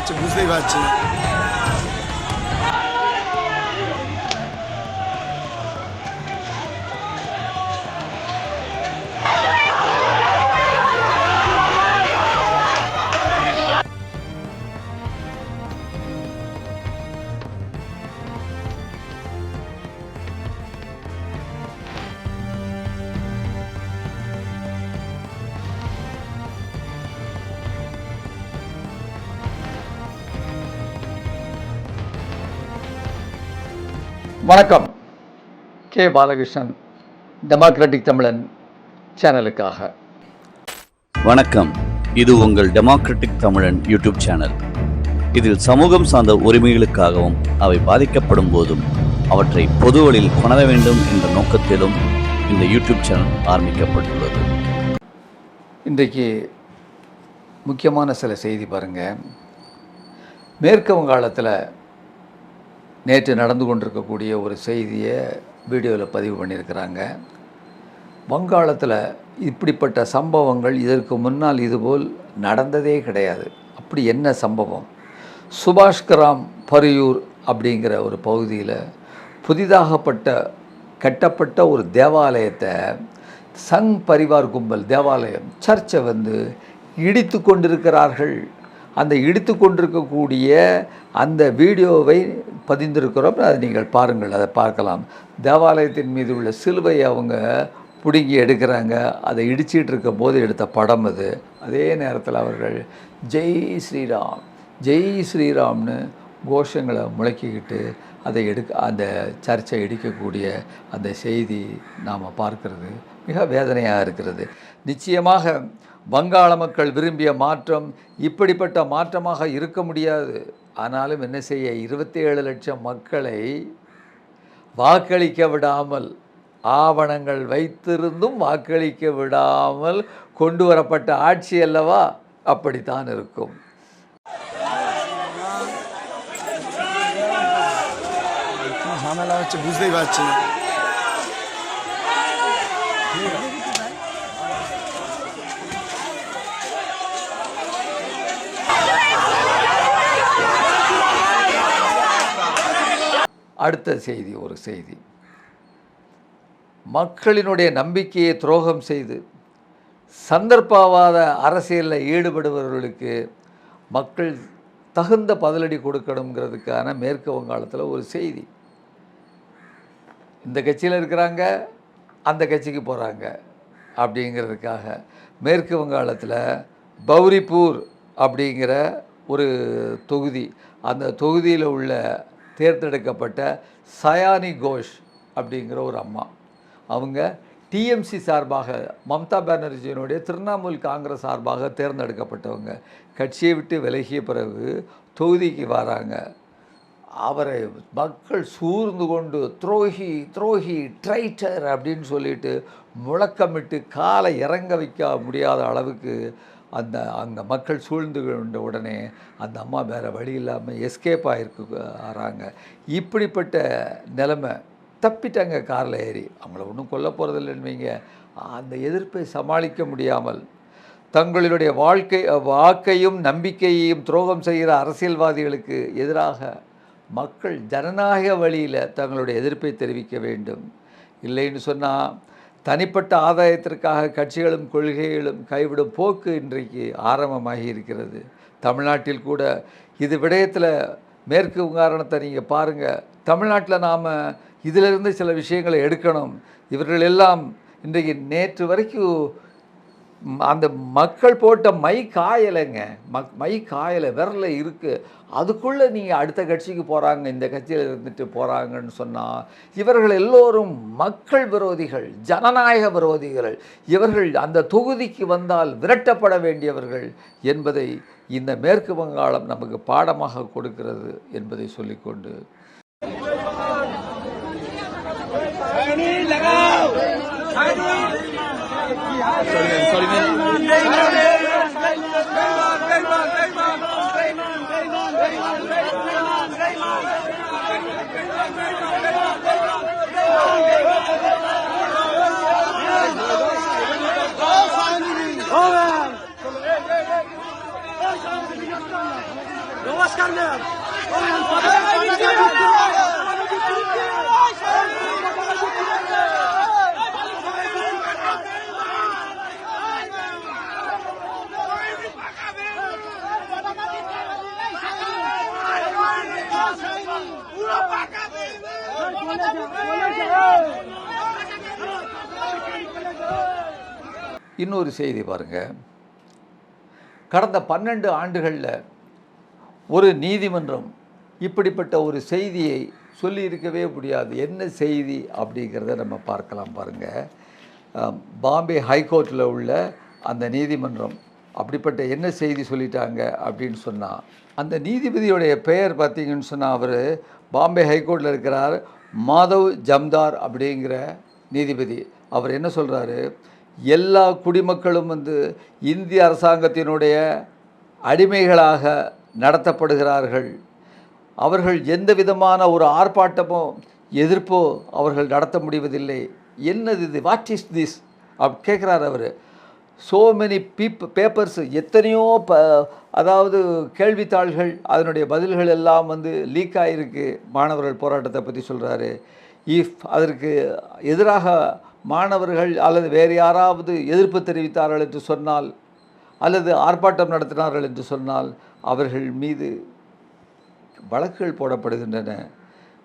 வச்சு புதுசைவாச்சு. வணக்கம். K Balakrishnan, democratic தமிழன் சேனலுக்காக. வணக்கம். இது உங்கள் டெமோக்ராட்டிக் தமிழன் யூடியூப் சேனல். இதில் சமூகம் சார்ந்த உரிமைகளுக்காகவும் அவை பாதிக்கப்படும் போதும் அவற்றை பொதுவெளியில் கொணர வேண்டும் என்ற நோக்கத்திலும் இந்த யூடியூப் சேனல் ஆரம்பிக்கப்பட்டுள்ளது. இன்றைக்கு முக்கியமான சில செய்தி பாருங்கள். மேற்கு வங்காளத்தில் நேற்று நடந்து கொண்டிருக்கக்கூடிய ஒரு செய்தியை வீடியோவில் பதிவு பண்ணியிருக்கிறாங்க. வங்காளத்தில் இப்படிப்பட்ட சம்பவங்கள் இதற்கு முன்னால் இதுபோல் நடந்ததே கிடையாது. அப்படி என்ன சம்பவம்? சுபாஷ்கிராம் பரியூர் அப்படிங்கிற ஒரு பகுதியில் புதிதாக கட்டப்பட்ட ஒரு தேவாலயத்தை சங் பரிவார் கும்பல் தேவாலயம் சர்ச்சை இடித்து கொண்டிருக்கிறார்கள். அந்த இடித்து கொண்டிருக்கக்கூடிய அந்த வீடியோவை பதிந்திருக்கிறோம். அதை நீங்கள் பாருங்கள், அதை பார்க்கலாம். தேவாலயத்தின் மீது உள்ள சிலுவை அவங்க பிடுங்கி எடுக்கிறாங்க. அதை இடிச்சிட்டு இருக்கும் போது எடுத்த படம் அது. அதே நேரத்தில் அவர்கள் ஜெய் ஸ்ரீராம் ஜெய் ஸ்ரீராம்னு கோஷங்களை முழக்கிக்கிட்டு அதை அந்த சர்ச்சை இடிக்கக்கூடிய அந்த செய்தி நாம் பார்க்கிறது மிக வேதனையாக இருக்கிறது. நிச்சயமாக வங்காள மக்கள் விரும்பிய மாற்றம் இப்படிப்பட்ட மாற்றமாக இருக்க முடியாது. ஆனாலும் என்ன செய்ய, 27 லட்சம் மக்களை வாக்களிக்க விடாமல், ஆவணங்கள் வைத்திருந்தும் வாக்களிக்க விடாமல் கொண்டு வரப்பட்ட ஆட்சி அல்லவா, அப்படித்தான் இருக்கும். வச்சு புதுசைவாச்சு. அடுத்த செய்தி, ஒரு செய்தி. மக்களினுடைய நம்பிக்கையை துரோகம் செய்து சந்தர்ப்பவாத அரசியலில் ஈடுபடுபவர்களுக்கு மக்கள் தகுந்த பதிலடி கொடுக்கணுங்கிறதுக்கான மேற்கு வங்காளத்தில் ஒரு செய்தி. இந்த கட்சியில் இருக்கிறாங்க, அந்த கட்சிக்கு போகிறாங்க அப்படிங்கிறதுக்காக மேற்கு வங்காளத்தில் பௌரிப்பூர் அப்படிங்கிற ஒரு தொகுதி, அந்த தொகுதியில் உள்ள தேர்ந்தெடுக்கப்பட்ட சயானி கோஷ் அப்படிங்கிற ஒரு அம்மா, அவங்க டிஎம்சி சார்பாக, மம்தா பானர்ஜியினுடைய திரிணாமுல் காங்கிரஸ் சார்பாக தேர்ந்தெடுக்கப்பட்டவங்க. கட்சியை விட்டு விலகிய பிறகு தொகுதிக்கு வராங்க. அவரை மக்கள் சூழ்ந்து கொண்டு துரோகி துரோகி ட்ரைட்டர் அப்படின்னு சொல்லிட்டு முழக்கமிட்டு காலை இறங்க வைக்க முடியாத அளவுக்கு அங்கே மக்கள் சூழ்ந்து கொண்ட உடனே அந்த அம்மா வேறு வழி இல்லாமல் எஸ்கேப் ஆகிறாங்க. இப்படிப்பட்ட நிலைமை, தப்பிட்டாங்க காரில் ஏறி. அவங்கள ஒன்றும் கொல்ல போகிறதில்லைன்னு வைங்க. அந்த எதிர்ப்பை சமாளிக்க முடியாமல் தங்களுடைய வாக்கையும் நம்பிக்கையையும் துரோகம் செய்கிற அரசியல்வாதிகளுக்கு எதிராக மக்கள் ஜனநாயக வழியில் தங்களுடைய எதிர்ப்பை தெரிவிக்க வேண்டும். இல்லைன்னு சொன்னால் தனிப்பட்ட ஆதாயத்திற்காக கட்சிகளும் கொள்கைகளும் கைவிடும் போக்கு இன்றைக்கு ஆரம்பமாகி இருக்கிறது. தமிழ்நாட்டில் கூட இது விடயத்தில் மேற்கு வங்காளத்தை நீங்கள் பாருங்கள். தமிழ்நாட்டில் நாம் இதிலிருந்து சில விஷயங்களை எடுக்கணும். இவர்கள் எல்லாம் இன்றைக்கு நேற்று வரைக்கும் அந்த மக்கள் போட்ட மை காயலைங்க, மை காயலை, விரல இருக்குது. அதுக்குள்ளே நீங்கள் அடுத்த கட்சிக்கு போகிறாங்க, இந்த கட்சியில் இருந்துட்டு போகிறாங்கன்னு சொன்னால் இவர்கள் எல்லோரும் மக்கள் விரோதிகள், ஜனநாயக விரோதிகள். இவர்கள் அந்த தொகுதிக்கு வந்தால் விரட்டப்பட வேண்டியவர்கள் என்பதை இந்த மேற்கு வங்காளம் நமக்கு பாடமாக கொடுக்கிறது என்பதை சொல்லிக்கொண்டு இன்னொரு செய்தி பாருங்கள். கடந்த 12 ஆண்டுகளில் ஒரு நீதிமன்றம் இப்படிப்பட்ட ஒரு செய்தியை சொல்லியிருக்கவே முடியாது. என்ன செய்தி அப்படிங்கிறத நம்ம பார்க்கலாம் பாருங்கள். பாம்பே ஹைகோர்ட்டில் உள்ள அந்த நீதிமன்றம் அப்படிப்பட்ட என்ன செய்தி சொல்லிட்டாங்க அப்படின்னு சொன்னால், அந்த நீதிபதியுடைய பெயர் பார்த்தீங்கன்னு சொன்னால், அவர் பாம்பே ஹைகோர்ட்டில் இருக்கிறார், மாதவ் ஜம்தார் அப்படிங்கிற நீதிபதி. அவர் என்ன சொல்கிறாரு, எல்லா குடிமக்களும் இந்திய அரசாங்கத்தினுடைய அடிமைகளாக நடத்தப்படுகிறார்கள். அவர்கள் எந்த விதமான ஒரு ஆர்ப்பாட்டமோ எதிர்ப்போ அவர்கள் நடத்த முடிவதில்லை. என்னது இது, வாட் இஸ் திஸ் அப்படி கேட்குறாரு அவர். ஸோ மெனி பேப்பர்ஸ், எத்தனையோ அதாவது கேள்வித்தாள்கள், அதனுடைய பதில்கள் எல்லாம் லீக் ஆகிருக்கு. மாணவர்கள் போராட்டத்தை பற்றி சொல்கிறாரு. அதற்கு எதிராக மாணவர்கள் அல்லது வேறு யாராவது எதிர்ப்பு தெரிவித்தார்கள் என்று சொன்னால், அல்லது ஆர்ப்பாட்டம் நடத்தினார்கள் என்று சொன்னால், அவர்கள் மீது வழக்குகள் போடப்படுகின்றன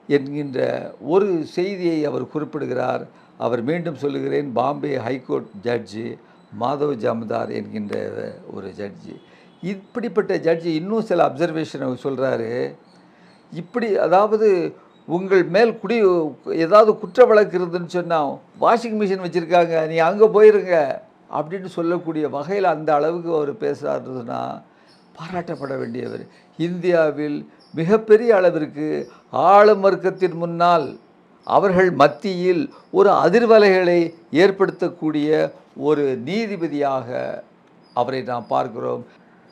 என்கின்ற ஒரு செய்தியை அவர் குறிப்பிடுகிறார். அவர் மீண்டும் சொல்லுகிறேன், பாம்பே ஹைகோர்ட் ஜட்ஜி மாதவ் ஜம்தார் என்கின்ற ஒரு ஜட்ஜி. இப்படிப்பட்ட ஜட்ஜி இன்னும் சில அப்சர்வேஷனை சொல்கிறாரு. இப்படி அதாவது உங்கள் மேல் ஏதாவது குற்ற வழக்கு இருந்துன்னு சொன்னால் வாஷிங் மிஷின் வச்சுருக்காங்க, நீ அங்கே போயிருங்க அப்படின்னு சொல்லக்கூடிய வகையில் அந்த அளவுக்கு அவர் பேசுகிறாருன்னா பாராட்டப்பட வேண்டியவர். இந்தியாவில் மிகப்பெரிய அளவிற்கு ஆளும் வர்க்கத்தின் முன்னால் அவர்கள் மத்தியில் ஒரு அதிர்வலைகளை ஏற்படுத்தக்கூடிய ஒரு நீதிபதியாக அவரை நாம் பார்க்கிறோம்.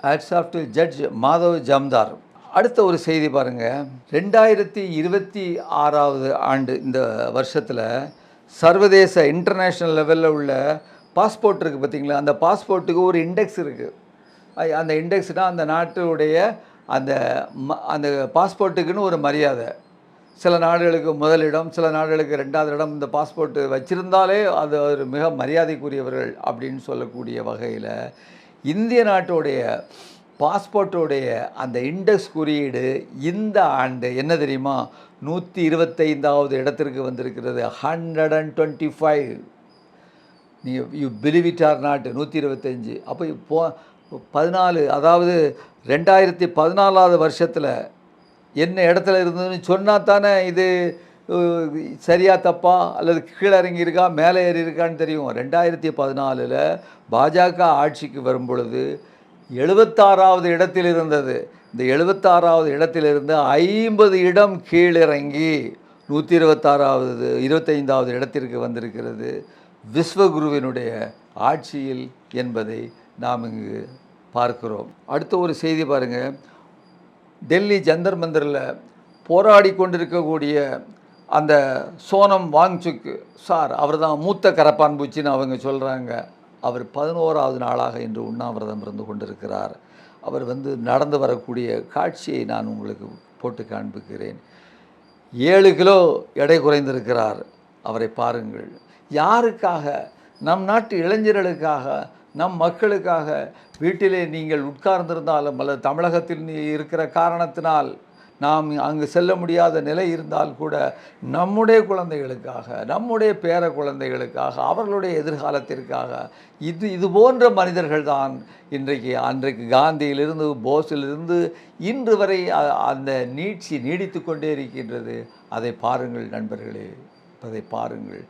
Hats off to judge Madhav Jamdar. அடுத்த ஒரு செய்தி பாருங்கள். 2026 ஆண்டு இந்த வருஷத்தில் சர்வதேச இன்டர்நேஷ்னல் லெவலில் உள்ள பாஸ்போர்ட் இருக்குது பார்த்திங்களா, அந்த பாஸ்போர்ட்டுக்கு ஒரு இண்டெக்ஸ் இருக்குது. அந்த இண்டெக்ஸ்னால் அந்த நாட்டுடைய அந்த பாஸ்போர்ட்டுக்குன்னு ஒரு மரியாதை. சில நாடுகளுக்கு முதலிடம், சில நாடுகளுக்கு 2வது இடம். இந்த பாஸ்போர்ட்டு வச்சுருந்தாலே அது ஒரு மிக மரியாதைக்குரியவர்கள் அப்படின்னு சொல்லக்கூடிய வகையில் இந்திய நாட்டுடைய பாஸ்போர்ட்டோடைய அந்த இண்டெக்ஸ் குறியீடு இந்த ஆண்டு என்ன தெரியுமா, 125வது இடத்திற்கு வந்திருக்கிறது. 125. நீங்கள் you believe it or not, 125. அப்போ 14, அதாவது 2014வது வருஷத்தில் என்ன இடத்துல இருந்ததுன்னு சொன்னால் தானே இது சரியா தப்பா அல்லது கீழே இறங்கி இருக்கா மேலே ஏறி இருக்கான்னு தெரியும். 2014 பாஜக ஆட்சிக்கு வரும் பொழுது 76வது இடத்தில் இருந்தது. இந்த 76வது இடத்திலிருந்து 50 இடம் கீழிறங்கி 125வது இடத்திற்கு வந்திருக்கிறது விஸ்வகுருவினுடைய ஆட்சியில் என்பதை நாம் இங்கு பார்க்கிறோம். அடுத்த ஒரு செய்தி பாருங்கள். டெல்லி ஜந்தர் மந்தரில் போராடி கொண்டிருக்கக்கூடிய அந்த சோனம் வாங்சுக் சார், அவர் தான் மூத்த கரப்பான் பூச்சின்னு அவங்க சொல்கிறாங்க. அவர் 11வது நாளாக இன்று உண்ணாவிரதம் இருந்து கொண்டிருக்கிறார். அவர் நடந்து வரக்கூடிய காட்சியை நான் உங்களுக்கு போட்டு காண்பிக்கிறேன். 7 கிலோ எடை குறைந்திருக்கிறார். அவரை பாருங்கள். யாருக்காக? நம் நாட்டு இளைஞர்களுக்காக, நம் மக்களுக்காக. வீட்டிலே நீங்கள் உட்கார்ந்திருந்தாலும் அல்லது தமிழகத்தில் இருக்கிற காரணத்தினால் நாம் அங்கு செல்ல முடியாத நிலை இருந்தால் கூட நம்முடைய குழந்தைகளுக்காக, நம்முடைய பேர குழந்தைகளுக்காக, அவர்களுடைய எதிர்காலத்திற்காக இது போன்ற மனிதர்கள் தான் அன்றைக்கு காந்தியிலிருந்து போஸிலிருந்து இன்று வரை அந்த நீட்சி நீடித்து கொண்டே இருக்கின்றது. அதை பாருங்கள் நண்பர்களே, அதை பாருங்கள்.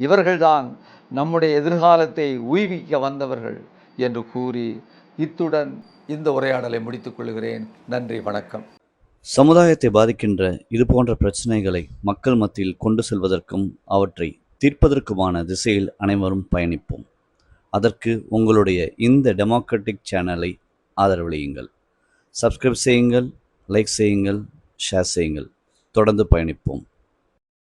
இவர்கள்தான் நம்முடைய எதிர்காலத்தை உய்விக்க வந்தவர்கள் என்று கூறி இத்துடன் இந்த உரையாடலை முடித்துக் கொள்கிறேன். நன்றி, வணக்கம். சமுதாயத்தை பாதிக்கின்ற இது போன்ற பிரச்சனைகளை மக்கள் மத்தியில் கொண்டு செல்வதற்கும் அவற்றை தீர்ப்பதற்குமான திசையில் அனைவரும் பயணிப்போம். அதற்கு உங்களுடைய இந்த டெமோக்ராட்டிக் சேனலை ஆதரவளியுங்கள். சப்ஸ்கிரைப் செய்யுங்கள், லைக் செய்யுங்கள், ஷேர் செய்யுங்கள். தொடர்ந்து பயணிப்போம்.